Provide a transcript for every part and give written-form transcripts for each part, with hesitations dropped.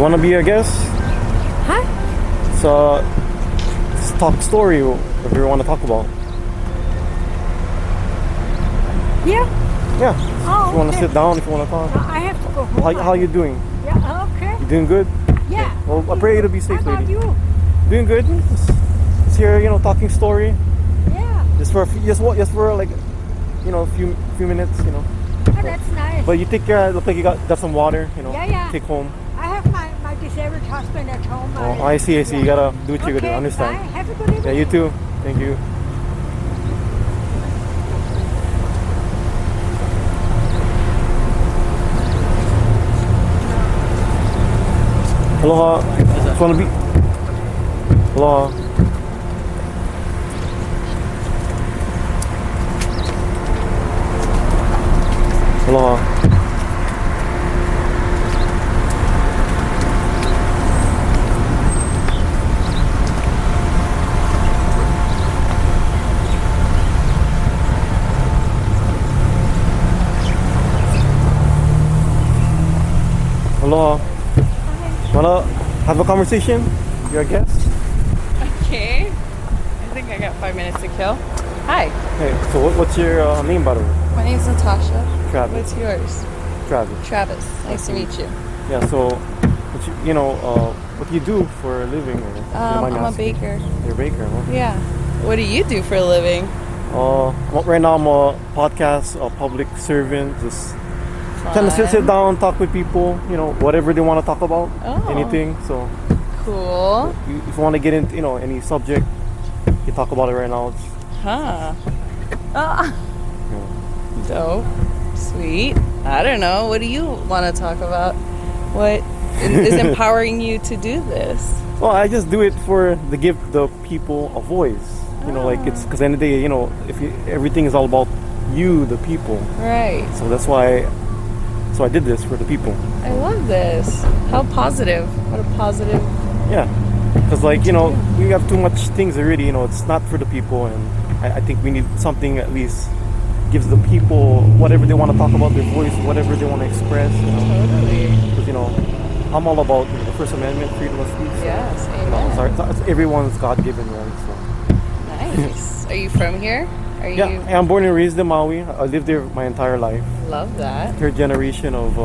wanna be a guest? Huh? So, just talk story, whatever you want to talk about. Yeah. Yeah. Oh, If you want to okay. sit down, if you want to talk. I have to go home. How you doing? Yeah, okay. You doing good? Yeah. Well, I pray you to be safe, How about lady. you? Doing good. Just here, talking story. Yeah. Just for like, a few minutes, Oh, that's nice. But you take care. Look like you got some water, Yeah. Take home. I have my disabled husband at home. Oh, I see. Yeah. You gotta do what you gotta do. Okay, Understand? bye. Have a good evening. Yeah, you too. Thank you. Aloha. Just wanna be. Aloha. Aloha. Aloha. Wanna have a conversation? You're a guest? Okay. I think I got 5 minutes to kill. Hi. Hey, so what's your name, by the way? My name's Natasha. Travis. What's yours? Travis. Travis. Nice to meet you. Yeah, so, what do you do for a living? Or, I'm a baker. You're a baker, huh? Yeah. What do you do for a living? Right now I'm a podcast, a public servant, just trying to sit down, talk with people, whatever they want to talk about, Oh. anything. So, Cool. if you want to get into, any subject, you talk about it right now. Huh. Dope. Sweet. I don't know. What do you want to talk about? What is empowering you to do this? Well, I just do it to give the people a voice. Like it's because at the end of the day, everything is all about you, the people. Right. So that's why. So I did this for the people. I love this. How positive. What a positive. Yeah, because we have too much things already. It's not for the people, and I think we need something at least gives the people whatever they want to talk about, their voice, whatever they want to express. Totally. Because I'm all about the First Amendment, freedom of speech. Yes. Amen. It's everyone's God-given right. So. Nice. Are you from here? Yeah, I'm born and raised in Maui. I lived there my entire life. Love that. Third generation of,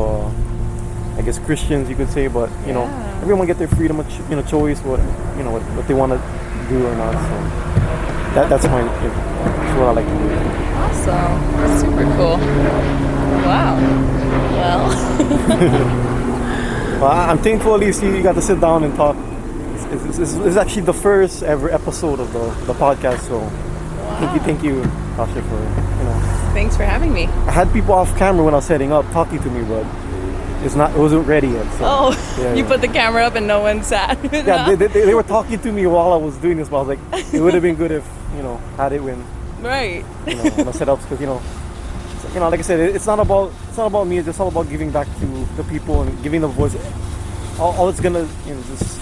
I guess, Christians, you could say. But everyone get their freedom of choice, what they want to do or not. So that's what I like to do. Awesome. Super cool. Wow. Well, I'm thankful at least you got to sit down and talk. It's actually the first ever episode of the podcast. So thank you, Tasha, for Thanks for having me. I had people off camera when I was setting up talking to me, but it wasn't ready yet. So, you put the camera up and no one sat. Yeah, they were talking to me while I was doing this, but I was like, it would have been good if had it when Right. when I set up, because like I said, it's not about me. It's just all about giving back to the people and giving the voice. All it's gonna just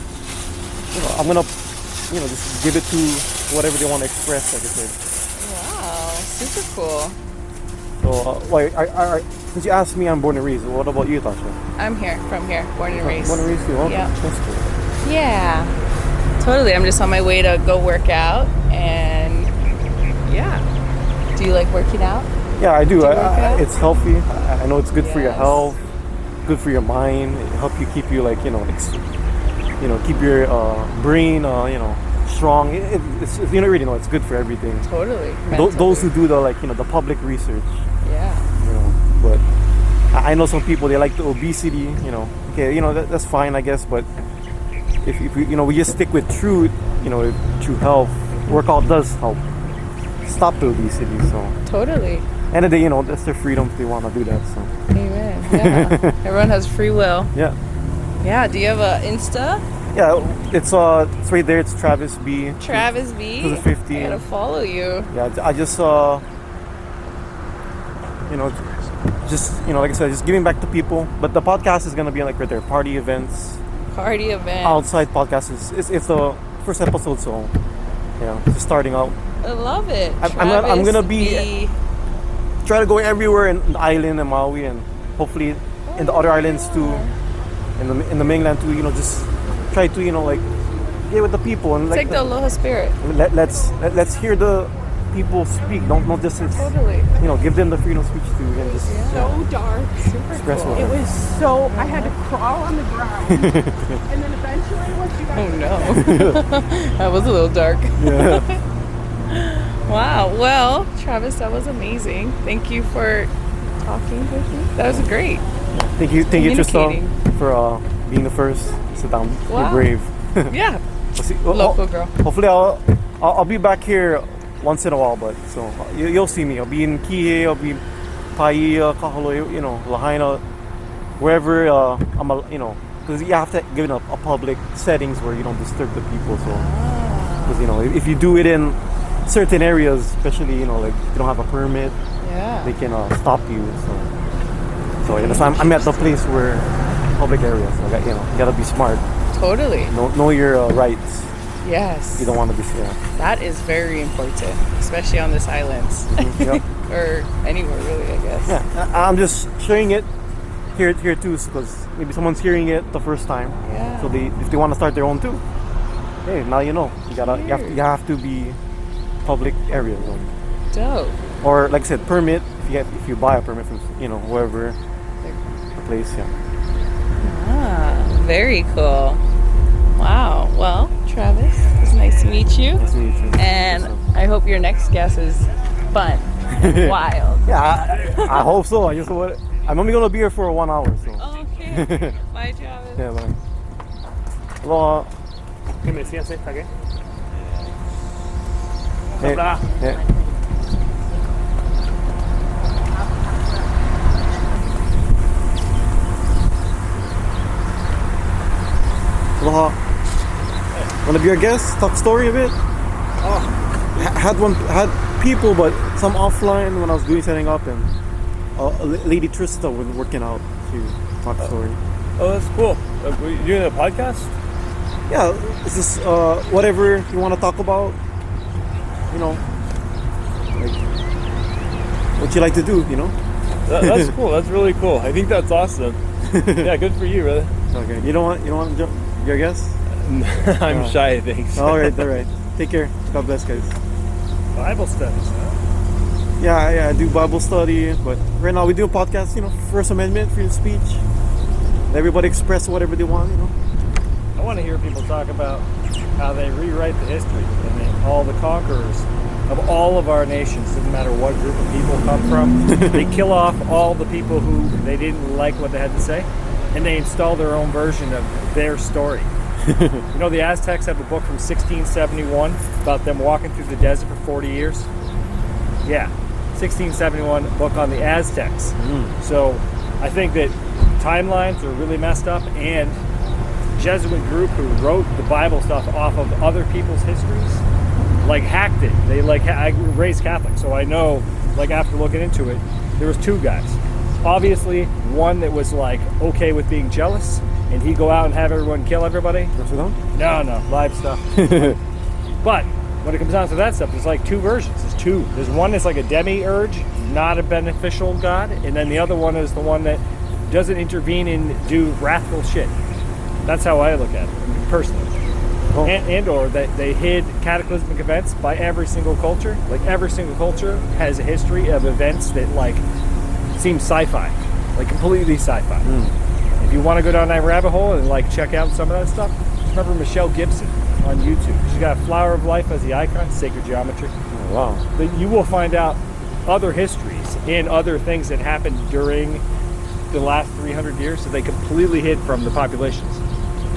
I'm gonna just give it to whatever they want to express, like I said. Wow. Super cool. So, since you asked me, I'm born and raised. What about you, Tasha? I'm from here, born and raised. Born and raised too. Okay. Yeah. That's cool. Yeah. Totally. I'm just on my way to go work out, and yeah. Do you like working out? Yeah, I do. Do you work out? It's healthy. I know it's good for your Yes. health, good for your mind. It help you keep you keep your brain strong. It's you already know it's good for everything. Totally. Those who do the public research. Yeah. But I know some people, they like the obesity. Okay, that's fine, I guess. But if we just stick with truth, true health, workout does help stop the obesity. So Totally. end of the day, that's their freedom if they want to do that. So Amen. Yeah. Everyone has free will. yeah. Yeah. Do you have a Insta? Yeah, it's right there. It's Travis B. Travis B. 2015. I gotta follow you. Yeah, I just like I said, just giving back to people. But the podcast is gonna be like right there, party events. Party event. Outside podcast it's the first episode, so yeah, just starting out. I love it. I'm gonna be try to go everywhere in the island in Maui, and hopefully in the other islands too. in the mainland to just try to like get with the people and Take the aloha spirit. let's hear the people speak. Don't just Totally. give them the freedom of speech to and just So dark. express cool. It whatever. was so, I had to crawl on the ground. And then eventually, once you guys... Oh no. That was a little dark. Yeah. Wow. Well, Travis, that was amazing. Thank you for talking with me. That was great. Thank you, Tristan, Communicating. for being the first. Sit down. Wow. You're brave. Yeah. We'll see. Local girl. Hopefully, I'll be back here once in a while, but so you'll see me. I'll be in Kihei, I'll be in Paia, Kahului, Lahaina, wherever I'm, because you have to give it a public settings where you don't disturb the people. So, because if you do it in certain areas, especially like if you don't have a permit, Yeah. they can stop you. So I'm at the place where public areas. So you gotta be smart. Totally. Know your rights. Yes. You don't want to be That is very important, especially on this island. Yeah. Or anywhere really, I guess. Yeah, I'm just sharing it here too, because maybe someone's hearing it the first time. Yeah. So if they want to start their own too, hey, now you know. You have to be public areas, Dope. or like I said, permit. If you buy a permit from whoever the place. Yeah. Ah, very cool. Wow. Well, Travis, it's nice to meet you. Nice to meet you. And I hope your next guest is fun and wild. Yeah, I hope so. I'm only gonna be here for 1 hour. So. Okay. Bye, Travis. Yeah, bye. Aloha. ¿Qué me decías esta qué? Hey, hey. Aloha. Wanna be our guest? Talk story a bit? Had people, but some offline when I was setting up, and Lady Trista was working out to talk story. Oh, that's cool. You doing a podcast? Yeah, it's just whatever you want to talk about. Like what you like to do. That's cool. That's really cool. I think that's awesome. Yeah, good for you, brother. Okay, you don't want to jump your guess? I'm shy, thanks. All right. Take care. God bless, guys. Bible studies, huh? Yeah, I do Bible study, but right now we do a podcast. First Amendment, freedom of speech. Let everybody express whatever they want. I want to hear people talk about how they rewrite the history and all the conquerors of all of our nations, doesn't matter what group of people come from. They kill off all the people who they didn't like what they had to say, and they install their own version of their story. The Aztecs have a book from 1671 about them walking through the desert for 40 years. Yeah, 1671 book on the Aztecs. So I think that timelines are really messed up, and Jesuit group who wrote the Bible stuff off of other people's histories hacked it. They I raised Catholic, so I know after looking into it, there was two guys. Obviously, one that was okay with being jealous, and he'd go out and have everyone kill everybody. No, live stuff. But when it comes down to that stuff, there's two versions. There's two. There's one that's a demiurge, not a beneficial god, and then the other one is the one that doesn't intervene and do wrathful shit. That's how I look at it, personally. Oh. And or that they hid cataclysmic events by every single culture. Every single culture has a history of events that seem sci-fi, completely sci-fi. If you want to go down that rabbit hole and check out some of that stuff, remember Michelle Gibson on YouTube. She's got Flower of Life as the icon, sacred geometry. Oh, wow. But you will find out other histories and other things that happened during the last 300 years that they completely hid from the populations.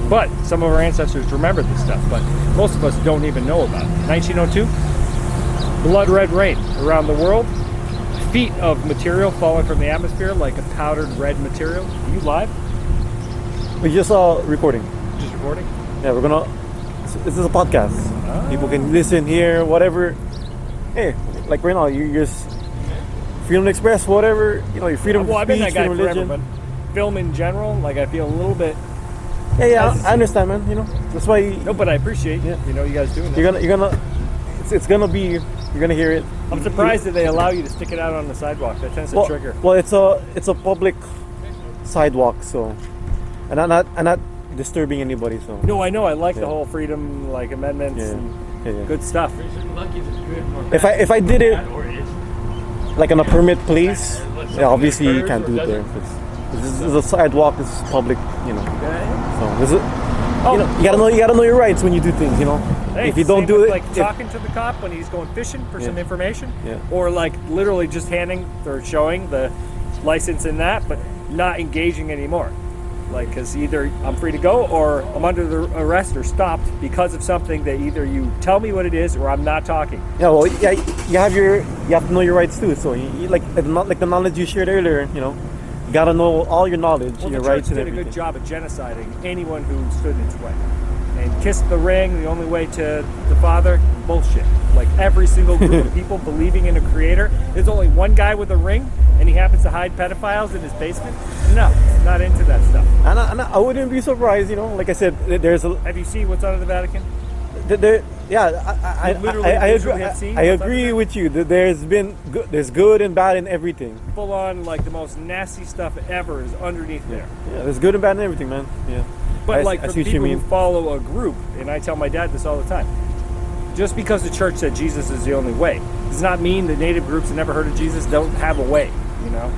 But some of our ancestors remember this stuff, but most of us don't even know about it. 1902, blood red rain around the world. Feet of material falling from the atmosphere like a powdered red material. Are you live? We just recording. Just recording? Yeah, this is a podcast. People can listen, hear, whatever. Hey, right now, you just freedom to express whatever, your freedom Well, of I've been speech, that guy freedom of forever, religion. but film in general, I feel a little bit... Yeah, I understand, man. That's why No, but I appreciate you guys doing that. it's gonna be, you're gonna hear it. I'm surprised that they allow you to stick it out on the sidewalk. That tends to trigger. Well, it's a public sidewalk, so and I'm not disturbing anybody. So No, I know. I like the Yeah. whole freedom, like amendments Yeah. and yeah. good stuff. If I did it like on a permit place, yeah, obviously you can't do it there. This is a sidewalk. This is public, you know. So this is, Oh, you know, you gotta know your rights when you do things, you know. hey, If you don't same do with, it, like if- talking to the cop when he's going fishing for some Yeah. information, Yeah. or like literally just handing or showing the license in that, but not engaging anymore. Like, because either I'm free to go or I'm under the arrest or stopped because of something that either you tell me what it is or I'm not talking. yeah, well, yeah, you have to know your rights too. So you like the knowledge you shared earlier, you know, you gotta know all your knowledge, Well, your the rights church and did a everything. good job at genociding anyone who stood in its way. And kissed the ring, the only way to the Father, bullshit. Like every single group of people believing in a creator, there's only one guy with a ring and he happens to hide pedophiles in his basement. No, not into that stuff. And I wouldn't be surprised, you know. Like I said, there's a Have you seen what's under the Vatican? yeah. I literally agree. visually have seen I what's agree under with you. There's good and bad in everything. Full on, like the most nasty stuff ever is underneath there. Yeah, there's good and bad in everything, man. Yeah. But I like see for what you people who mean. follow a group, and I tell my dad this all the time, just because the church said Jesus is the only way does not mean that native groups that never heard of Jesus don't have a way, you know?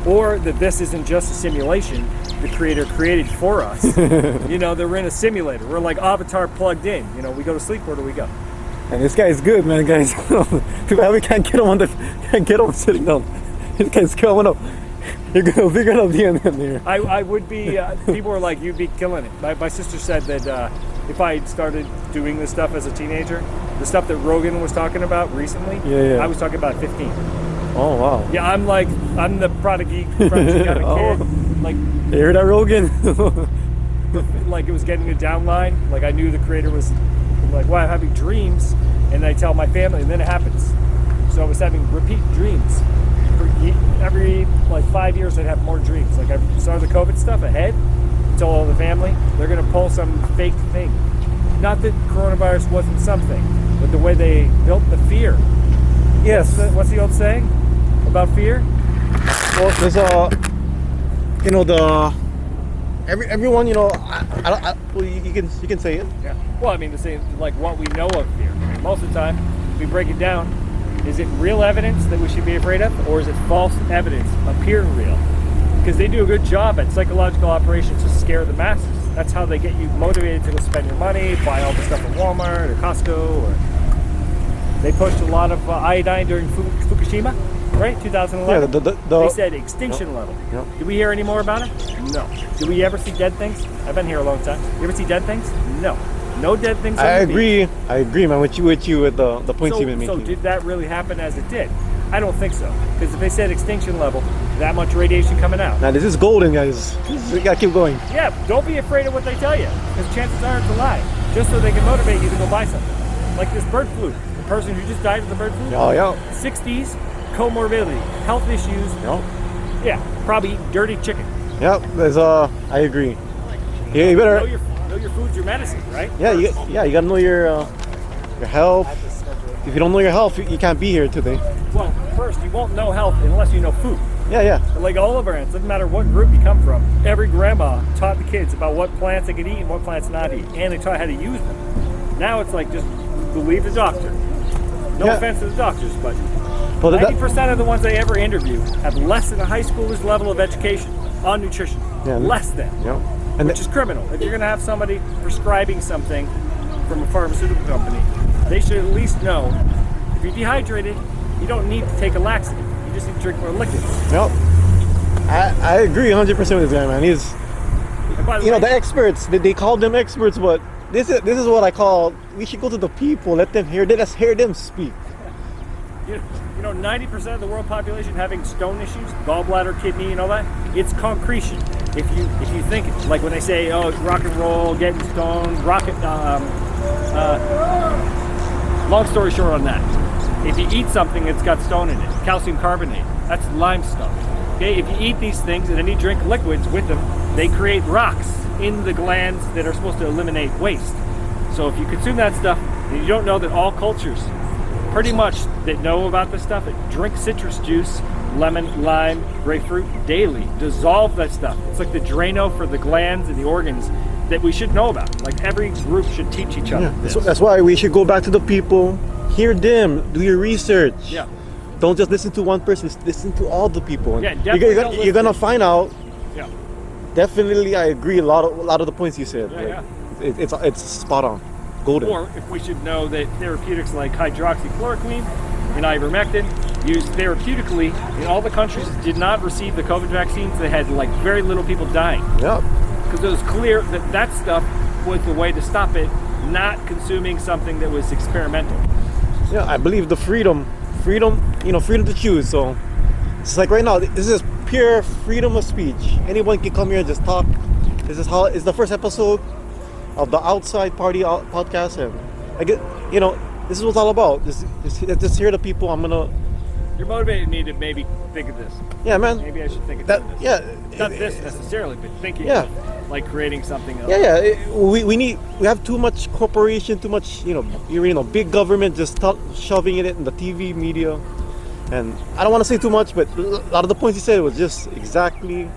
Or that this isn't just a simulation the creator created for us. You know, they're in a simulator. We're like Avatar plugged in. You know, we go to sleep, where do we go? And this guy is good, man, guys. Too bad we can't get him sitting down. This guy's coming up. You're gonna figure out the end here. I would be, people were like, you'd be killing it. My sister said that if I had started doing this stuff as a teenager, the stuff that Rogan was talking about recently, Yeah. I was talking about 15. Oh wow. Yeah, I'm the prodigy kind of Oh. kid. Like, You hear that, Rogan? like it was getting a downline. Like I knew the creator was like, wow, I'm having dreams, and I tell my family, and then it happens. So I was having repeat dreams. Every like 5 years, I'd have more dreams. Like I started the COVID stuff ahead. Told all the family they're gonna pull some fake thing. Not that coronavirus wasn't something, but the way they built the fear. Yes. What's the old saying about fear? Well, there's you know, everyone, you know, well, you can say it. Yeah. Well, I mean, the same, like what we know of fear. Most of the time, we break it down. Is it real evidence that we should be afraid of, or is it false evidence appearing real? Because they do a good job at psychological operations to scare the masses. That's how they get you motivated to go spend your money, buy all the stuff at Walmart or Costco. Or they pushed a lot of iodine during Fukushima, right? 2011. Yeah, They said extinction level. Yep. Did we hear any more about it? No. Do we ever see dead things? I've been here a long time. You ever see dead things? No. No dead things. I on the beach. agree, man, with you with the points you've been So making. did that really happen as it did? I don't think so. Because if they said extinction level, that much radiation coming out. Now this is golden, guys. We gotta keep going. Yeah, don't be afraid of what they tell you. Because chances are it's a lie. Just so they can motivate you to go buy something. Like this bird flu. The person who just died of the bird flu. Oh yeah. 60s, comorbidity, health issues. Yep. Yeah, probably eat dirty chicken. Yep. There's I agree. Yeah, you better. Know your food's your medicine, right? Yeah, you gotta know your health. If you don't know your health, you can't be here today. Well, first, you won't know health unless you know food. Yeah. Like all of our aunts, doesn't matter what group you come from, every grandma taught the kids about what plants they could eat and what plants not eat, and they taught how to use them. Now it's like, just believe the doctor. No Yeah. offense to the doctors, but Well, 90% of the ones I ever interview have less than a high schooler's level of education on nutrition. Yeah. Less than. Yeah. And Which is criminal. If you're going to have somebody prescribing something from a pharmaceutical company, they should at least know if you're dehydrated, you don't need to take a laxative. You just need to drink more liquids. Yep. I agree 100% with this guy, man. He's, And by the you know, way, the experts. They call them experts, but this is what I call. We should go to the people. Let them hear. Let's hear them speak. you know, 90% of the world population having stone issues, gallbladder, kidney, and all that, it's concretion. If you think, like when they say, oh, it's rock and roll, getting stoned, long story short on that, if you eat something that's got stone in it, calcium carbonate, that's limestone. Okay, if you eat these things and then you drink liquids with them, they create rocks in the glands that are supposed to eliminate waste. So if you consume that stuff and you don't know that all cultures pretty much that know about this stuff, that drink citrus juice lemon, lime, grapefruit daily. Dissolve that stuff. It's like the Drano for the glands and the organs that we should know about. Like every group should teach each other. Yeah, that's why we should go back to the people, hear them, do your research. Yeah. Don't just listen to one person. Listen to all the people. Yeah, definitely You're gonna find out. Yeah. Definitely, I agree. A lot of the points you said. Yeah, It's spot on, golden. Or if we should know that therapeutics like hydroxychloroquine and ivermectin used therapeutically in all the countries that did not receive the COVID vaccines, they had like very little people dying. Yeah. Because it was clear that that stuff was the way to stop it, not consuming something that was experimental. Yeah, I believe the freedom to choose. So it's like right now, this is pure freedom of speech. Anyone can come here and just talk. This is how it's the first episode of the Outside Party podcast, and I get, this is what it's all about. Just hear the people. You're motivating me to maybe think of this. Yeah, man. Maybe I should think of That. this. Yeah. Not this necessarily, but thinking Yeah. of like creating something else. Yeah. We have too much corporation, too much big government just shoving it in the TV media, and I don't want to say too much, but a lot of the points you said was just exactly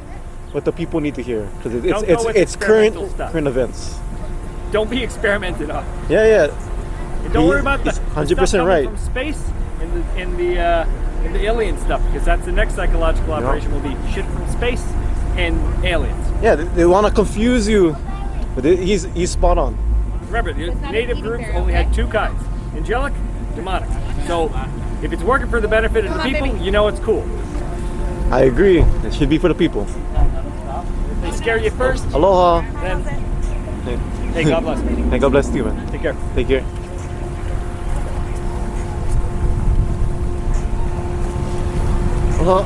what the people need to hear, because Don't go with it's current experimental stuff. events. Don't be experimented on. Yeah. And don't worry about the He's the 100% stuff coming right. from space and the alien stuff, because that's the next psychological operation will be shit from space and aliens. Yeah, they want to confuse you, but he's spot on. Remember, the It's not a native feeding groups bear, only had okay? two kinds: angelic, demonic. So if it's working for the benefit of the people, you know it's cool. I agree. It should be for the people. If they scare you first, Aloha. then hey, God bless. Hey, God bless you, man. Take care. Take care. Aloha.